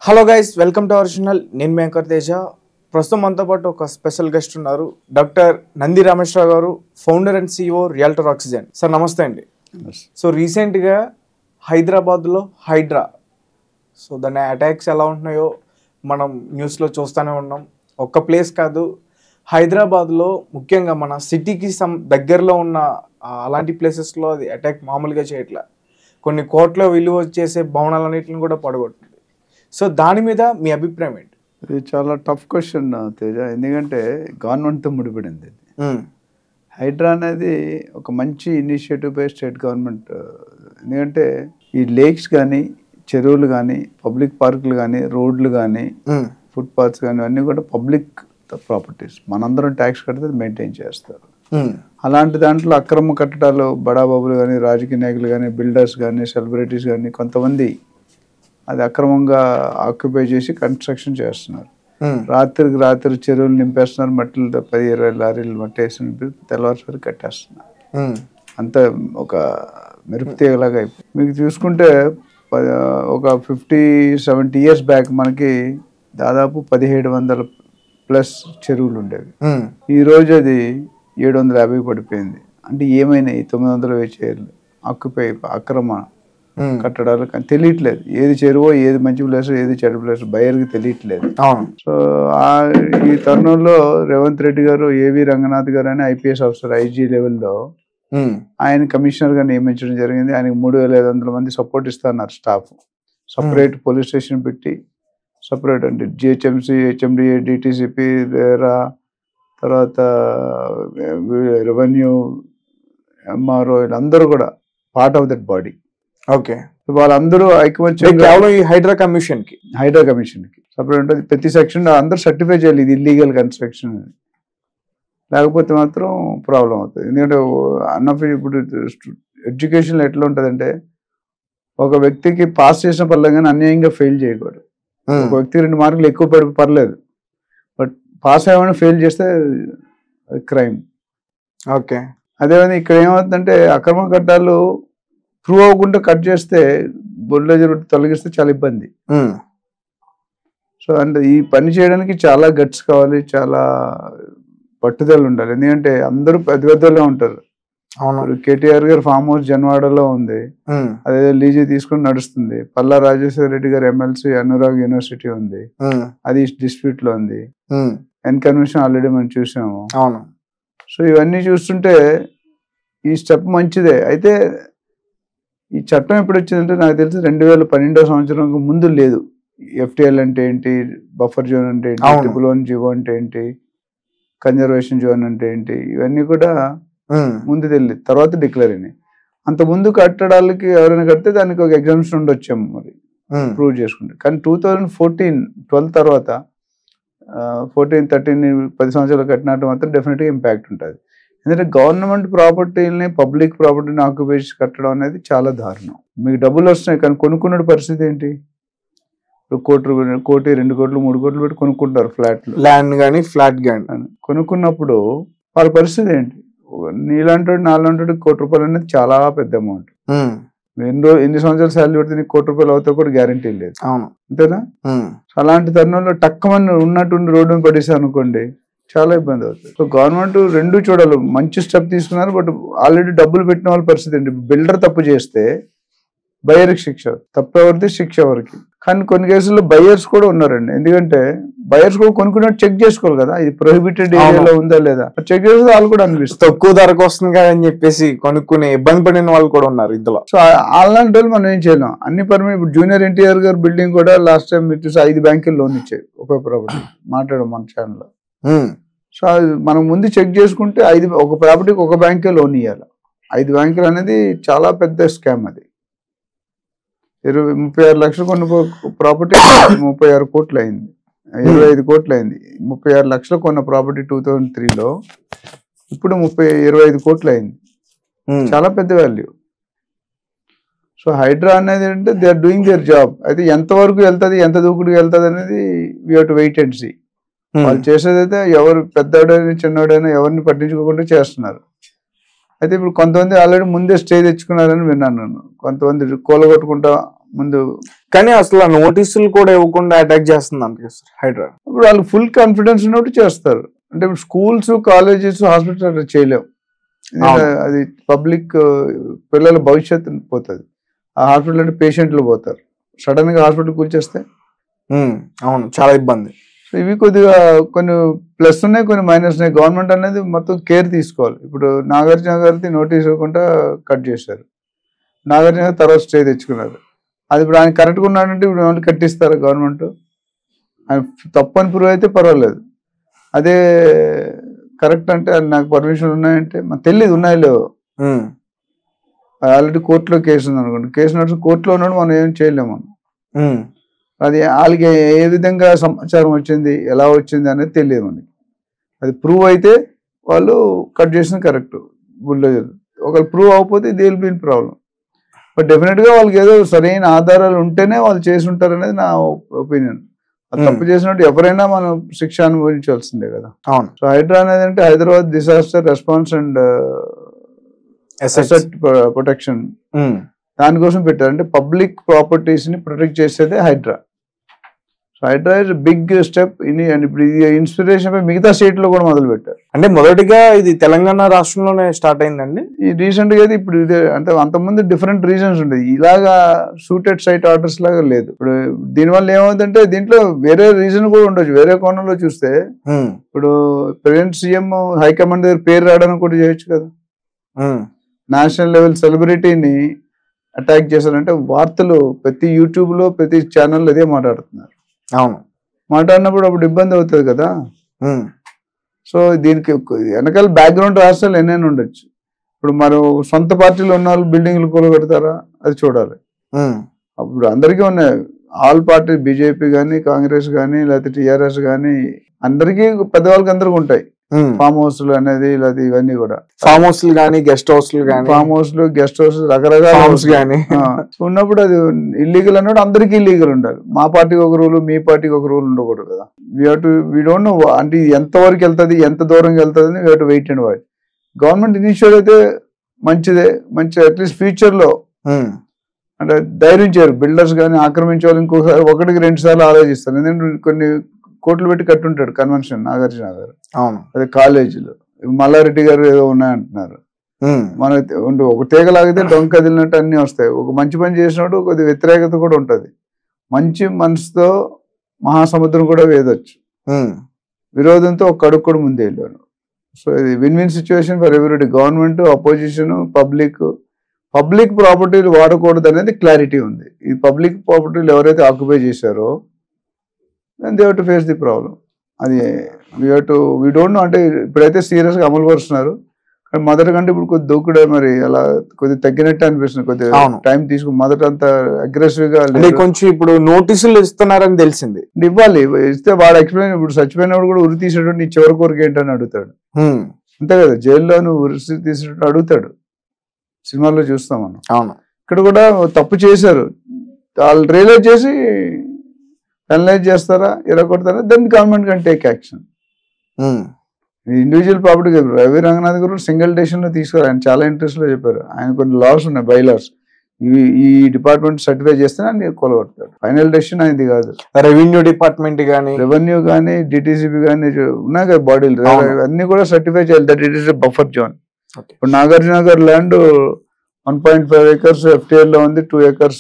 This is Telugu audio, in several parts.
Hello guys, welcome to our channel. నేను మీ యాంకర్ తేజ. ప్రస్తుతం మనతో పాటు ఒక స్పెషల్ గెస్ట్ ఉన్నారు, డాక్టర్ నంది రామేశ్వరరావు గారు, founder and CEO realtor oxygen. Sir నమస్తే అండి. సో రీసెంట్గా హైదరాబాద్లో హైడ్రా, సో దాని అటాక్స్ ఎలా ఉంటున్నాయో మనం న్యూస్లో చూస్తూనే ఉన్నాం. ఒక్క ప్లేస్ కాదు, హైదరాబాద్లో ముఖ్యంగా మన సిటీకి దగ్గరలో ఉన్న అలాంటి ప్లేసెస్లో అది అటాక్ మామూలుగా చేయట్లా. కొన్ని కోట్ల విలువ చేసే భవనాలన్నింటిని కూడా పడగొట్టింది. సో దాని మీద మీ అభిప్రాయం ఏంటి? ఇది చాలా టఫ్ క్వశ్చన్ తేజ, ఎందుకంటే గవర్నమెంట్తో ముడిపడింది. హైడ్రా అనేది ఒక మంచి ఇనిషియేటివ్ బై స్టేట్ గవర్నమెంట్. ఎందుకంటే ఈ లేక్స్ కానీ, చెరువులు కానీ, పబ్లిక్ పార్కులు కానీ, రోడ్లు కానీ, ఫుట్పాత్స్ కానీ అన్నీ కూడా పబ్లిక్ ప్రాపర్టీస్. మనందరం ట్యాక్స్ కడితే మెయింటైన్ చేస్తారు. అలాంటి దాంట్లో అక్రమ కట్టడాలు బడాబాబులు కానీ, రాజకీయ నాయకులు కానీ, బిల్డర్స్ కానీ, సెలబ్రిటీస్ కానీ కొంతమంది అది అక్రమంగా ఆక్యుపై చేసి కన్స్ట్రక్షన్ చేస్తున్నారు. రాత్రికి రాత్రి చెరువులు నింపేస్తున్నారు, మట్టిలతో 10-20 లారీలు మట్టి వేసి నింపి తెల్లవారుసరి కట్టేస్తున్నారు. అంత ఒక మెరుపుతీగలాగా అయిపోయింది. మీకు చూసుకుంటే ఒక 50-70 years బ్యాక్ మనకి దాదాపు 1700+ చెరువులు ఉండేవి. ఈరోజు అది 750 పడిపోయింది. అంటే ఏమైనాయి 900 చైర్లు ఆక్యుపై అక్రమ కట్టడాలు. కానీ తెలియట్లేదు ఏది చెరువో, ఏది మంచి ప్లేస్, ఏది చెడు ప్లేస్ బయర్కి తెలియట్లేదు. సో ఈ తరుణంలో రేవంత్ రెడ్డి గారు, ఏవి రంగనాథ్ గారు అని IPS ఆఫీసర్ IG లెవెల్లో ఆయన కమిషనర్గా నియమించడం జరిగింది. ఆయనకి 3500 మంది సపోర్ట్ ఇస్తున్నారు స్టాఫ్. సపరేట్ పోలీస్ స్టేషన్ పెట్టి, సపరేట్ అంటే GHMC, HMDA, DTCP, రేరా, తర్వాత రెవెన్యూ, MRO వీళ్ళందరూ కూడా part of that body. Okay, వాళ్ళందరూ ఐకమత్యంగా హైడ్రా కమిషన్కి సపరేట్ ఉంటుంది. ప్రతి సెక్షన్ అందరూ సర్టిఫై చేయాలి ఇది ఇల్లీగల్ కన్స్ట్రక్షన్, లేకపోతే మాత్రం ప్రాబ్లం అవుతుంది. ఎందుకంటే ఇప్పుడు ఎడ్యుకేషన్లో ఎట్లా ఉంటుందంటే, ఒక వ్యక్తికి పాస్ చేసిన పర్లేదు కానీ అన్యాయంగా ఫెయిల్ చేయకూడదు. ఒక వ్యక్తికి 2 మార్కులు ఎక్కువ పర్లేదు, బట్ పాస్ అయ్యామని ఫెయిల్ చేస్తే అది క్రైమ్. ఓకే, అదేవిధంగా ఇక్కడ ఏమవుతుందంటే అక్రమ కట్టాలు ప్రూవ్ అవ్వకుండా కట్ చేస్తే, బుల్డోజర్ తొలగిస్తే చాలా ఇబ్బంది. సో అంటే ఈ పని చేయడానికి చాలా గట్స్ కావాలి, చాలా పట్టుదల ఉండాలి. ఎందుకంటే అందరూ పెద్దగా ఉంటారు. KTR గారు ఫామ్ హౌస్ జన్వాడలో ఉంది, అదే లీజీ తీసుకుని నడుస్తుంది. పల్లా రాజేశ్వర రెడ్డి గారు MLC అనురాగ్ యూనివర్సిటీ ఉంది, అది డిస్ప్యూట్ లో ఉంది. కన్వెన్షన్ ఆల్రెడీ మనం చూసాము. సో ఇవన్నీ చూస్తుంటే ఈ స్టెప్ మంచిదే. అయితే ఈ చట్టం ఎప్పుడు వచ్చిందంటే నాకు తెలిసి 2012వ సంవత్సరం ముందు లేదు. FTL అంటే ఏంటి, బఫర్ జోన్ అంటే ఏంటి, ట్రిపుల్ జీవో అంటే ఏంటి, కన్జర్వేషన్ జోన్ అంటే ఏంటి, ఇవన్నీ కూడా ముందు తెలియదు, తర్వాత డిక్లేర్ అయినాయి. అంత ముందు కట్టడాలకి ఎవరైనా కడితే దానికి ఒక ఎగ్జామ్షన్ ఉండొచ్చాము మరి ప్రూవ్ చేసుకుంటే. కానీ 2014-12 తర్వాత 14-13 10 సంవత్సరాలు కట్టినట్టు మాత్రం డెఫినెట్గా ఇంపాక్ట్ ఉంటుంది. ఎందుకంటే గవర్నమెంట్ ప్రాపర్టీలని, పబ్లిక్ ప్రాపర్టీని ఆక్యుపై కట్టడం అనేది చాలా దారుణం. మీకు డబ్బులు వస్తున్నాయి కానీ కొనుక్కున్న పరిస్థితి ఏంటి? ఇప్పుడు 1 కోటి, 2 కోట్లు, 3 కోట్లు పెట్టి కొనుక్కుంటారు ఫ్లాట్లు, ల్యాండ్ కానీ ఫ్లాట్ కానీ. కొనుక్కున్నప్పుడు వాళ్ళ పరిస్థితి ఏంటి? నీలాంటి నాలాంటి ₹1 కోటి అనేది చాలా పెద్ద అమౌంట్. ఎన్ని సంవత్సరాలు శాలరీ పెడితే నీకు ₹1 కోటి అవుతా కూడా గ్యారంటీ లేదు, అంతేనా? అలాంటి తరుణంలో టక్కుమని ఉన్నట్టుండి రోడ్డు పడేసారు అనుకోండి, చాలా ఇబ్బంది అవుతుంది. సో గవర్నమెంట్ రెండు చూడాలి. మంచి స్టెప్ తీసుకున్నారు, బట్ ఆల్రెడీ డబ్బులు పెట్టిన వాళ్ళ పరిస్థితి ఏంటి? బిల్డర్ తప్పు చేస్తే బయర్కి శిక్ష, తప్పు ఎవరిది శిక్ష ఎవరికి. కానీ కొన్ని కేసుల్లో బయర్స్ కూడా ఉన్నారండి. ఎందుకంటే బయర్స్ కూడా కొనుక్కున్నట్టు చెక్ చేసుకోవాలి కదా, ఇది ప్రొహిబిటెడ్ ఏరియాలో ఉందా లేదా చెక్ చేస్తే వాళ్ళు కూడా అనిపిస్తుంది. తక్కువ ధరకు వస్తుంది కదా అని చెప్పేసి కొనుక్కునే ఇబ్బంది పడిన వాళ్ళు కూడా ఉన్నారు ఇందులో. సో అలాంటి వాళ్ళు మనం ఏం చేయలేం. అన్ని పర్మిట్. ఇప్పుడు జూనియర్ NTR గారు బిల్డింగ్ కూడా లాస్ట్ టైం 5 బ్యాంకులు లోన్ ఇచ్చాయి ఒకే ప్రాపర్టీ. మాట్లాడాం మన ఛానల్లో. సో మనం ముందు చెక్ చేసుకుంటే ఒక ప్రాపర్టీకి ఒక బ్యాంకే లోన్ ఇవ్వాలి. 5 బ్యాంకులు అనేది చాలా పెద్ద స్కామ్. అది 36 లక్షలు కొన్న ప్రాపర్టీ 36 కోట్లు అయింది, 25 కోట్లు అయింది. 36 లక్షలు కొన్న ప్రాపర్టీ 2003లో ఇప్పుడు 25 కోట్లు అయింది. చాలా పెద్ద వాల్యూ. సో హైడ్రా అనేది అంటే they are doing their job. అయితే ఎంతవరకు వెళ్తుంది, ఎంత దూకుడుకు వెళ్తుంది అనేది we have to wait and see. వాళ్ళు చేసేదైతే ఎవరు పెద్దవాడైనా చిన్నవాడైనా ఎవరిని పట్టించుకోకుండా చేస్తున్నారు. అయితే ఇప్పుడు కొంతమంది ఆల్రెడీ ముందే స్టే తెచ్చుకున్నారని విన్నాను నేను. కొంతమంది కూలగొట్టుకుంటా ముందు. కానీ అసలు ఆ నోటీసులు కూడా ఇవ్వకుండా అటాక్ చేస్తుంది అంటే హైడ్రా. ఇప్పుడు వాళ్ళు ఫుల్ కాన్ఫిడెన్స్ ఉన్నట్టు చేస్తారు. అంటే స్కూల్స్, కాలేజెస్, హాస్పిటల్స్ అట్లా చేయలేము. అది పబ్లిక్ పిల్లల భవిష్యత్తు పోతుంది. ఆ హాస్పిటల్ అంటే పేషెంట్లు పోతారు, సడన్ గా హాస్పిటల్ కూర్చేస్తే. అవును, చాలా ఇబ్బంది. సో ఇవి కొద్దిగా కొన్ని ప్లస్ ఉన్నాయి, కొన్ని మైనస్ ఉన్నాయి. గవర్నమెంట్ అనేది మొత్తం కేర్ తీసుకోవాలి. ఇప్పుడు నాగార్జున గారికి నోటీస్ ఇవ్వకుండా కట్ చేశారు. నాగార్జున గారు తర్వాత స్టే తెచ్చుకున్నారు. అది ఇప్పుడు ఆయన కరెక్ట్గా ఉన్నాడంటే ఇప్పుడు ఏమైనా కట్టిస్తారా గవర్నమెంట్? ఆయన తప్పు అని ప్రూవ్ అయితే పర్వాలేదు. అదే కరెక్ట్ అంటే నాకు పర్మిషన్ ఉన్నాయంటే మనకు తెలియదు ఉన్నాయో లేవో. ఆల్రెడీ కోర్టులో కేసు ఉంది అనుకోండి, కేసు నడుచు కోర్టులో ఉన్నాడు, మనం ఏం చేయలేము. అది వాళ్ళకి ఏ విధంగా సమాచారం వచ్చింది, ఎలా వచ్చింది అనేది తెలియదు మనకి. అది ప్రూవ్ అయితే వాళ్ళు కట్ చేసిన కరెక్ట్ బుల్డోజర్. ఒకవేళ ప్రూవ్ అవ్వకపోతే they will be in problem. But డెఫినెట్గా వాళ్ళకి ఏదో సరైన ఆధారాలు ఉంటేనే వాళ్ళు చేసి ఉంటారు అనేది నా ఒపీనియన్. తప్పు చేసినట్టు ఎవరైనా మనం శిక్ష అనుభవించాల్సిందే కదా. అవును. సో హైడ్రా అనేది అంటే Hyderabad disaster response and asset protection, దానికోసం పెట్టారు. అంటే పబ్లిక్ ప్రాపర్టీస్ ని ప్రొటెక్ట్ చేసేదే Hydraa. So Hydraa is big step in. ఇప్పుడు ఇది ఇన్స్పిరేషన్ మిగతా స్టేట్ లో కూడా మొదలు పెట్టారు. అంటే మొదటిగా ఇది తెలంగాణ రాష్ట్రంలోనే స్టార్ట్ అయిందండి. ఈ రీసెంట్ గా ఇప్పుడు ఇదే అంటే అంతకుముందు డిఫరెంట్ రీజన్స్ ఉండేది, ఇలాగా సూటెడ్ సైట్ ఆర్డర్స్ లాగా లేదు. ఇప్పుడు దీనివల్ల ఏమవుతుందంటే దీంట్లో వేరే రీజన్ కూడా ఉండొచ్చు. వేరే కోణంలో చూస్తే ఇప్పుడు ప్రెసిడెంట్, సీఎం, హైకమాండ్ దగ్గర పేరు రావడానికి కూడా చేయొచ్చు కదా. నేషనల్ లెవెల్ సెలబ్రిటీని అటాక్ చేశారంటే వార్తలు ప్రతి యూట్యూబ్ లో ప్రతి ఛానల్ అదే మాట్లాడుతున్నారు. అవును, మాట్లాడినప్పుడు అప్పుడు ఇబ్బంది అవుతుంది కదా. సో దీనికి వెనకాల బ్యాక్గ్రౌండ్ రాష్ట్రాలు ఎన్నైనా ఉండొచ్చు. ఇప్పుడు మరి సొంత పార్టీలో ఉన్న వాళ్ళు బిల్డింగ్లు కూలగొడతారా, అది చూడాలి. అప్పుడు అందరికీ ఉన్నాయి, ఆల్ పార్టీ, బీజేపీ కానీ, కాంగ్రెస్ కానీ, లేకపోతే టీఆర్ఎస్ కానీ, అందరికీ పెద్దవాళ్ళకి అందరికీ ఉంటాయి ఫామ్ హౌస్లు అనేది. లేదా ఇవన్నీ కూడా ఫామ్ హౌస్లు కానీ, గెస్ట్ హౌస్లు కానీ, ఫామ్ హౌస్లు, గెస్ట్ హౌస్, రకరకాల హౌస్ కానీ ఉన్నప్పుడు అది ఇల్లీగల్ అన్నాడు. అందరికీ ఇల్లీగల్ ఉండాలి. మా పార్టీకి ఒక రూల్, మీ పార్టీకి ఒక రూల్ ఉండకూడదు కదా. వీ డోంట్ నో అంటే ఎంతవరకు వెళ్తుంది, ఎంత దూరంగా వెళ్తుంది అని we have to wait and watch. Government initiate అయితే మంచిదే, మంచి అట్లీస్ట్ ఫ్యూచర్ లో అంటే ధైర్యం చేయరు బిల్డర్స్ కానీ, ఆక్రమించే వాళ్ళు ఇంకోసారి 1-2 సార్లు ఆలోచిస్తారు. ఎందుకంటే కొన్ని కోట్లు పెట్టి కట్టుంటాడు కన్వెన్షన్ నాగార్జున గారు. అవును, అదే కాలేజీలో మల్లారెడ్డి గారు ఏదో ఉన్నాయంటున్నారు. మన ఒక తీగ లాగితే డొంక కదిలినట్టు అన్ని వస్తాయి. ఒక మంచి పని చేసినప్పుడు కొద్ది వ్యతిరేకత కూడా ఉంటది. మంచి మనసుతో మహాసముద్రం కూడా వేదొచ్చు, విరోధంతో ఒక కడుగు కూడా ముందే వెళ్ళారు. సో ఇది win win situation for everybody. Government, opposition, public ప్రాపర్టీలు వాడకూడదు అనేది క్లారిటీ ఉంది. ఈ పబ్లిక్ ప్రాపర్టీలు ఎవరైతే ఆక్యుపై చేశారో they have to face the problem. అది వీ డోంట్ నో. అంటే ఇప్పుడైతే సీరియస్ గా అమలు పరుస్తున్నారు, కానీ మొదటి కంటే ఇప్పుడు కొద్ది దూకుడే మరి అలా కొద్దిగా తగ్గినట్టు అనిపిస్తుంది. కొద్దిగా టైం తీసుకుని మొదట అంత అగ్రెసివ్ గా కొంచెం ఇప్పుడు నోటీసులు ఇస్తున్నారని తెలిసింది. ఇవ్వాలి, ఇస్తే వాడు ఎక్స్ప్లెయిన్. ఇప్పుడు చచ్చిపోయినప్పుడు కూడా ఉరి తీసేటప్పుడు నీ చివరి కోరిక ఏంటని అడుగుతాడు. అంతే కదా, జైల్లో నువ్వు ఉరి తీసేటప్పుడు అడుగుతాడు. సినిమాల్లో చూస్తాం మనం. అవును, ఇక్కడ కూడా తప్పు చేశారు, వాళ్ళు రియలైజ్ చేసి పెనలైజ్ చేస్తారా, ఎరగొడతారా, then government can take action. Individual property Ravi Ranganath garu single decision లో తీసుకురా, ఆయన చాలా ఇంట్రెస్ట్ లో చెప్పారు. ఆయన కొన్ని లాస్ ఉన్నాయి, బై లాస్, ఈ డిపార్ట్మెంట్ సర్టిఫై చేస్తే ఆయన కొలగొడతాడు. ఫైనల్ డెసిషన్ ఆయనది కాదు. రెవెన్యూ డిపార్ట్మెంట్ కానీ, రెవెన్యూ కానీ, డిటిసిపి కానీ ఉన్నాయి కదా బాడీలు, అన్ని కూడా సర్టిఫై చేయాలి. That it is buffer zone. ఇప్పుడు నాగార్జున గారు ల్యాండ్ 1.5 acres FTL లో ఉంది, 2 acres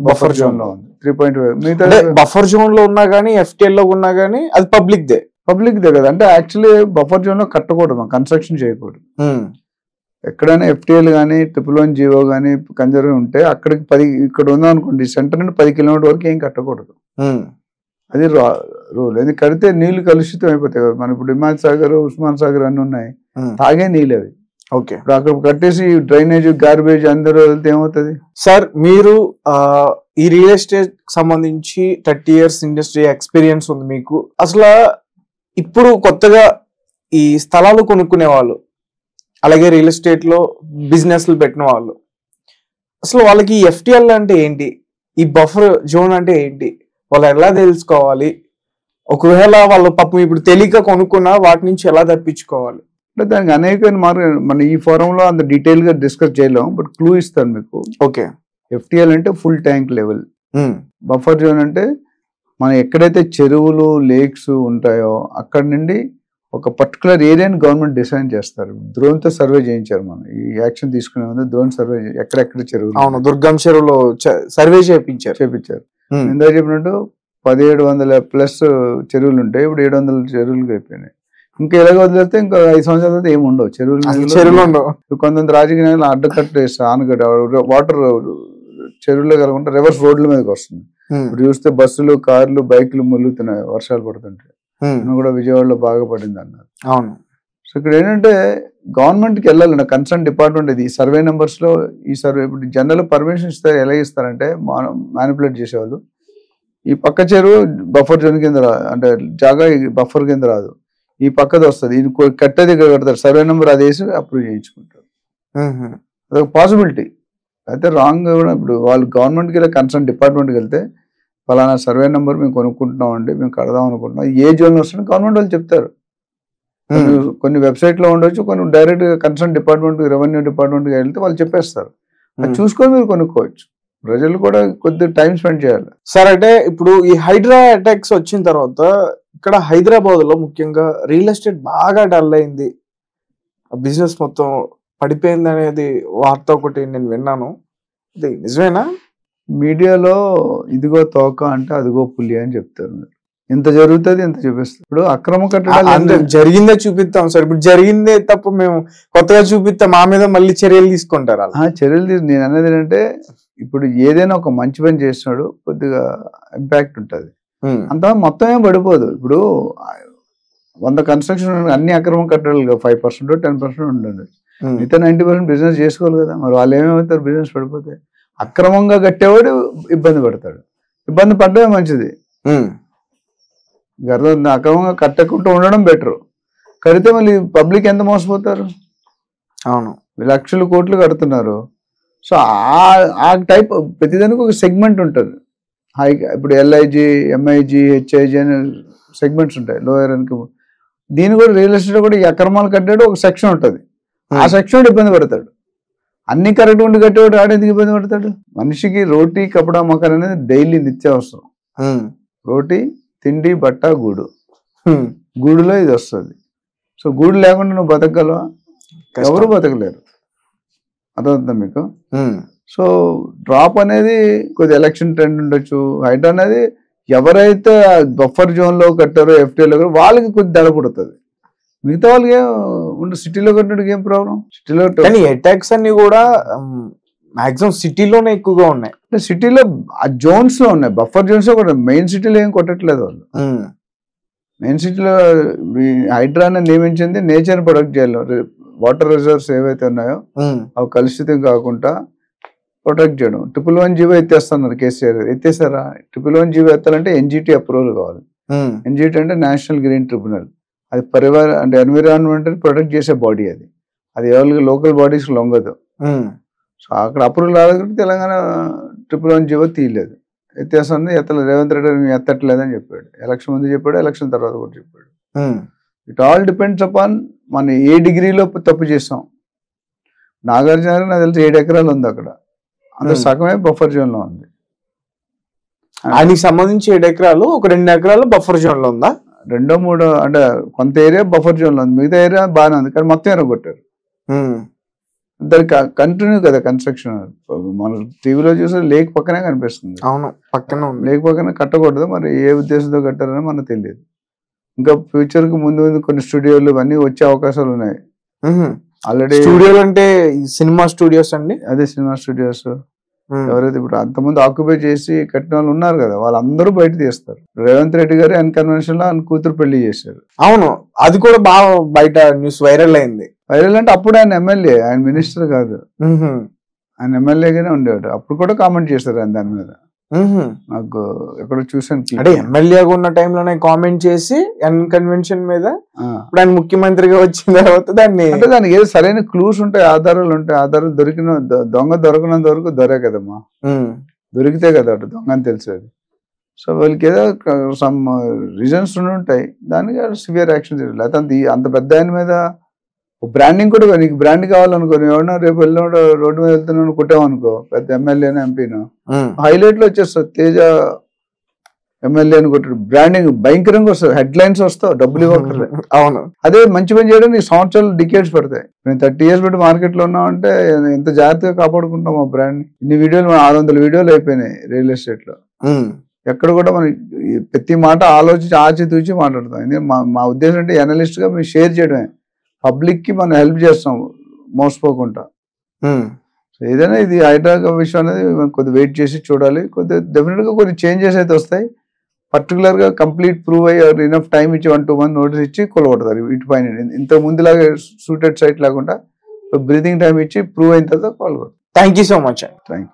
బఫర్ జోన్ లో ఉంది, 3.5. మిగతా బఫర్ జోన్ లో ఉన్నా గానీ, FTL లో ఉన్నా గానీ అది పబ్లిక్ దే కదా. అంటే యాక్చువల్లీ బఫర్ జోన్ లో కట్టకూడదు, మనం కన్స్ట్రక్షన్ చేయకూడదు. ఎక్కడైనా FTL కానీ, 111 జీవో కానీ కన్జర్వ్ ఉంటే అక్కడికి 10, ఇక్కడ ఉందా అనుకోండి సెంటర్ నుండి 10 కిలోమీటర్ వరకు ఏం కట్టకూడదు. అది రూల్. అది కడితే నీళ్లు కలుషితం అయిపోతాయి కదా. మన ఇప్పుడు హిమాయత్ సాగర్, ఉస్మాన్ సాగర్ అన్ని ఉన్నాయి, తాగే నీళ్ళు అవి. ఓకే, ఇప్పుడు అక్కడ కట్టేసి డ్రైనేజ్, గార్బేజ్ అందరూ వెళ్తే ఏమవుతుంది సార్? మీరు ఈ రియల్ ఎస్టేట్ సంబంధించి 30 years ఇండస్ట్రీ ఎక్స్పీరియన్స్ ఉంది మీకు. అసలు ఇప్పుడు కొత్తగా ఈ స్థలాలు కొనుక్కునే వాళ్ళు, అలాగే రియల్ ఎస్టేట్ లో బిజినెస్లు పెట్టిన వాళ్ళు, అసలు వాళ్ళకి FTL అంటే ఏంటి, ఈ బఫర్ జోన్ అంటే ఏంటి, వాళ్ళు ఎలా తెలుసుకోవాలి? ఒకవేళ వాళ్ళు పాపం ఇప్పుడు తెలియక కొనుక్కున్నా వాటి నుంచి ఎలా తప్పించుకోవాలి? అంటే దానికి అనేక మార్గం. మన ఈ ఫోరంలో అంత డీటెయిల్ గా డిస్కస్ చేయలేము, బట్ క్లూ ఇస్తాను మీకు. ఓకే, FTL అంటే full tank level. Buffer zone అంటే మనం ఎక్కడైతే చెరువులు లేక్స్ ఉంటాయో అక్కడ నుండి ఒక పర్టికులర్ ఏరియాని గవర్నమెంట్ డిసైన్ చేస్తారు. డ్రోన్తో సర్వే చేయించారు. మనం ఈ యాక్షన్ తీసుకునే ముందు డ్రోన్ సర్వే ఎక్కడెక్కడ చెరువులు. అవును, దుర్గం చెరువులో సర్వే చేపించారు. ఇందా చెప్పినట్టు 1700+ చెరువులు ఉంటాయి. ఇప్పుడు 700 చెరువులు అయిపోయినాయి. ఇంకా ఎలాగ వదిలేస్తే ఇంకా 5 సంవత్సరాల తర్వాత ఏమి ఉండవు చెరువులు. కొంతమంది రాజకీయ నాయకులు అడ్డకట్టు వేస్తారు. ఆనగడ్డ వాటర్ చెరువులో కలగకుండా రివర్స్ రోడ్ల మీదకి వస్తుంది. ఇప్పుడు చూస్తే బస్సులు, కార్లు, బైకులు ములుగుతున్నాయి వర్షాలు పడుతుంటే. కూడా విజయవాడలో బాగా పడింది అన్నారు. అవును. సో ఇక్కడ ఏంటంటే గవర్నమెంట్కి వెళ్ళాలి, కన్సర్న్ డిపార్ట్మెంట్. ఇది ఈ సర్వే నెంబర్స్ లో ఈ సర్వే ఇప్పుడు జనరల్ పర్మిషన్ ఇస్తారు. ఎలా ఇస్తారంటే మ్యానిపులేట్ చేసేవాళ్ళు ఈ పక్క చెరువు బఫర్ జోన్ కింద అంటే జాగా బఫర్ కింద రాదు, ఈ పక్కది వస్తుంది, ఇది కట్టేది ఇక్కడ కడతారు, సర్వే నెంబర్ అది వేసి అప్రూవ్ చేయించుకుంటారు. అదొక పాసిబిలిటీ. అయితే రాంగ్ కూడా ఇప్పుడు వాళ్ళు గవర్నమెంట్కి వెళ్ళి కన్సర్న్ డిపార్ట్మెంట్కి వెళ్తే ఫలానా సర్వే నెంబర్ మేము కొనుక్కుంటున్నాం అండి, మేము కడదాం అనుకుంటున్నాం, ఏ జోన్ వస్తుంది గవర్నమెంట్ వాళ్ళు చెప్తారు. కొన్ని వెబ్సైట్లో ఉండొచ్చు, కొన్ని డైరెక్ట్ కన్సర్న్ డిపార్ట్మెంట్ రెవెన్యూ డిపార్ట్మెంట్కి వెళ్తే వాళ్ళు చెప్పేస్తారు. అది చూసుకొని మీరు కొనుక్కోవచ్చు. ప్రజలు కూడా కొద్దిగా టైం స్పెండ్ చేయాలి. సార్ అంటే ఇప్పుడు ఈ హైడ్రా అటాక్స్ వచ్చిన తర్వాత ఇక్కడ హైదరాబాద్ లో ముఖ్యంగా రియల్ ఎస్టేట్ బాగా డల్ అయింది, బిజినెస్ మొత్తం పడిపోయింది అనేది వార్త ఒకటి నేను విన్నాను. ఇది నిజమేనా? మీడియాలో ఇదిగో తోక అంటే అదిగో పులి అని చెప్తారు. ఎంత జరుగుతుంది ఎంత చూపిస్తారు. ఇప్పుడు అక్రమ కట్టడాలు జరిగిందే చూపిస్తాం సార్. ఇప్పుడు జరిగిందే తప్ప మేము కొత్తగా చూపిస్తాం, మా మీద మళ్ళీ చర్యలు తీసుకుంటారు. చర్యలు నేను అనేది ఏంటంటే ఇప్పుడు ఏదైనా ఒక మంచి పని చేసినాడు కొద్దిగా ఇంపాక్ట్ ఉంటుంది, అంత మొత్తమే పడిపోదు. ఇప్పుడు 100 కన్స్ట్రక్షన్ అన్ని అక్రమ కట్టడాలు 5% 10% ఉండండి, మిగతా 90% బిజినెస్ చేసుకోవాలి కదా. మరి వాళ్ళు ఏమవుతారు బిజినెస్ పడిపోతే? అక్రమంగా కట్టేవాడు ఇబ్బంది పడతాడు, ఇబ్బంది పడడమే మంచిది. అర్థం, అక్రమంగా కట్టకుండా ఉండడం బెటర్. కడితే మళ్ళీ పబ్లిక్ ఎంత మోసపోతారు. అవును, లక్షలు కోట్లు కడుతున్నారు. సో ఆ టైప్ ప్రతిదానికి ఒక సెగ్మెంట్ ఉంటుంది. ఇప్పుడు LIG, MIG, HIG అని సెగ్మెంట్స్ ఉంటాయి, లోయర్ ఇన్కమ్. దీని కూడా రియల్ ఎస్టేట్ కూడా ఈ అక్రమాలు కట్టాడు ఒక సెక్షన్ ఉంటుంది, ఆ సెక్షన్ ఇబ్బంది పడతాడు. అన్ని కరెక్ట్ ఉండి కట్టేవాడు ఆడేందుకు ఇబ్బంది పడతాడు? మనిషికి రోటీ కపడా మకాన్ అనేది డైలీ నిత్యావసరం. రోటీ, తిండి, బట్ట, గూడు. గూడులో ఇది వస్తుంది. సో గూడు లేకుండా నువ్వు బతకగలవా? ఎవరు బతకలేరు. అర్థమవుతుందా మీకు? సో డ్రాప్ అనేది కొద్ది ఎలక్షన్ ట్రెండ్ ఉండొచ్చు. హైడ్రా అనేది ఎవరైతే బఫర్ జోన్ లో కట్టారో FTL లో వాళ్ళకి కొద్ది దడ పుడుతుంది, మిగతా వాళ్ళకి ఉండే సిటీలో కట్టడానికి ఏం ప్రాబ్లం? సిటీలో అటాక్స్ అన్ని కూడా మాక్సిమం సిటీలోనే ఎక్కువగా ఉన్నాయి. సిటీలో ఆ జోన్స్ లో ఉన్నాయి, బఫర్ జోన్స్ లో కూడా. మెయిన్ సిటీలో ఏం కొట్టట్లేదు వాళ్ళు. మెయిన్ సిటీలో హైడ్రా అనేది నియమించింది నేచర్ ప్రొటెక్ట్ చేయాలి. వాటర్ రిజర్వ్స్ ఏవైతే ఉన్నాయో అవి కలుషితం కాకుండా ప్రొటెక్ట్ చేయడం. 111 జీవో ఎత్తేస్తున్నారు కేసీఆర్. ఎత్తేసారా? 111 జీవో ఎత్తాలంటే NGT అప్రూవల్ కావాలి. NGT అంటే నేషనల్ గ్రీన్ ట్రిబ్యునల్. అది అంటే ఎన్విరాన్మెంట్ ప్రొటెక్ట్ చేసే బాడీ. అది ఎవరికి లోకల్ బాడీస్ లొంగదు. సో అక్కడ అప్రూవల్ రాలేదు. తెలంగాణ 111 జీవో తీయలేదు, ఎత్తేస్తుంది. రేవంత్ రెడ్డి ఎత్తట్లేదని చెప్పాడు. ఎలక్షన్ ముందు చెప్పాడు, ఎలక్షన్ తర్వాత కూడా చెప్పాడు. ఇట్ ఆల్ డిపెండ్స్ అపాన్ మనం ఏ డిగ్రీలో తప్పు చేసాం. నాగార్జున నాకు తెలిసి 7 ఎకరాలు ఉంది అక్కడ, అందులో సగమే బఫర్ జోన్ లో ఉంది. ఆయనకి సంబంధించి 7 ఎకరాలు, ఒక 2 ఎకరాలు బఫర్ జోన్ లో ఉందా? 2, 3 అంటే కొంత ఏరియా బఫర్ జోన్ లో ఉంది, మిగతా ఏరియా బాగానే ఉంది. కానీ మొత్తం ఎరగొట్టారు. దానికి కంటిన్యూ కదా కన్స్ట్రక్షన్. మన టీవీలో చూస్తే లేక్ పక్కనే కనిపిస్తుంది. అవును, పక్కన లేక్ పక్కన కట్టకూడదు. మరి ఏ ఉద్దేశంతో కట్టారని మనకు తెలియదు. ఇంకా ఫ్యూచర్ కు ముందు కొన్ని స్టూడియోలు అన్ని వచ్చే అవకాశాలు ఉన్నాయి. ఆల్రెడీ స్టూడియోలు అంటే సినిమా స్టూడియోస్ అండి. అదే సినిమా స్టూడియోస్. ఎవరైతే ఇప్పుడు అంతమంది ఆక్యుపై చేసి కట్టిన వాళ్ళు ఉన్నారు కదా, వాళ్ళందరూ బయట తీస్తారు. రేవంత్ రెడ్డి గారు అన్కన్వెన్షన్ లో ఆయన కూతురు పెళ్లి చేశారు. అవును, అది కూడా బాగా బయట న్యూస్ వైరల్ అయింది. వైరల్ అంటే అప్పుడు ఆయన ఎమ్మెల్యే, ఆయన మినిస్టర్ కాదు. ఆయన ఎమ్మెల్యేగానే ఉండేవాడు. అప్పుడు కూడా కామెంట్ చేశారు ఆయన దాని మీద. నాకు ఎక్కడో చూసాను. అంటే ఎమ్మెల్యేగా ఉన్న టైంలోనే కామెంట్ చేసి అన్కన్వెన్షన్ మీద, ఇప్పుడు ఆయన ముఖ్యమంత్రిగా వచ్చిన తర్వాత దానికి ఏదో సరైన క్లూస్ ఉంటాయి, ఆధారాలు ఉంటాయి. ఆధారాలు దొరికిన దొంగ దొరకనంత వరకు దొరే కదమ్మా. దొరికితే కదా అటు దొంగ అని తెలిసేది. సో వాళ్ళకి ఏదో సమ్ రీజన్స్ ఉండి ఉంటాయి, దానికి సివియర్ యాక్షన్ చేయాలి. లేకపోతే అంత పెద్ద ఆయన మీద బ్రాండింగ్ కూడా నీకు బ్రాండ్ కావాలనుకో, ఎవడన్నా రేపు వెళ్ళినోడు రోడ్డు మీద వెళ్తున్నాను కుట్టామనుకో, పెద్ద ఎమ్మెల్యేనో ఎంపీనో హైలైట్ లో వచ్చేస్తావు, తేజ ఎమ్మెల్యే అని కొట్టాడు, బ్రాండింగ్ భయంకరంగా వస్తుంది, హెడ్ లైన్స్ వస్తావు, డబ్బులు ఇవ్వక్కర్లే. అవును. అదే మంచి పని చేయడం నీకు సంవత్సరాలు డికేట్స్ పడతాయి. నేను 30 years పెట్టి మార్కెట్ లో ఉన్నామంటే ఎంత జాగ్రత్తగా కాపాడుకుంటాం ఆ బ్రాండ్. ఇన్ని వీడియోలు 600 వీడియోలు అయిపోయినాయి రియల్ ఎస్టేట్ లో. ఎక్కడ కూడా మనం ప్రతి మాట ఆలోచించి ఆచితూచి మాట్లాడతాం. ఎందుకంటే మా ఉద్దేశం అంటే అనలిస్ట్ గా మేము షేర్ చేయడమే, పబ్లిక్ కి మనం హెల్ప్ చేస్తాం మోసపోకుండా. ఏదైనా ఇది హైడ్రా విషయం అనేది కొద్దిగా వెయిట్ చేసి చూడాలి. కొద్దిగా డెఫినెట్ గా కొన్ని చేంజెస్ అయితే వస్తాయి. పర్టికులర్ గా కంప్లీట్ ప్రూవ్ అయ్యి ఇనఫ్ టైం ఇచ్చి 1-2 months నోటీస్ ఇచ్చి కొలగొడతారు ఇటు పైన. ఇంత ముందులాగా సూటెడ్ సైట్ లేకుండా బ్రీతింగ్ టైం ఇచ్చి ప్రూవ్ అయిన తర్వాత కొలగొడతారు. Thank you so much. Thank you.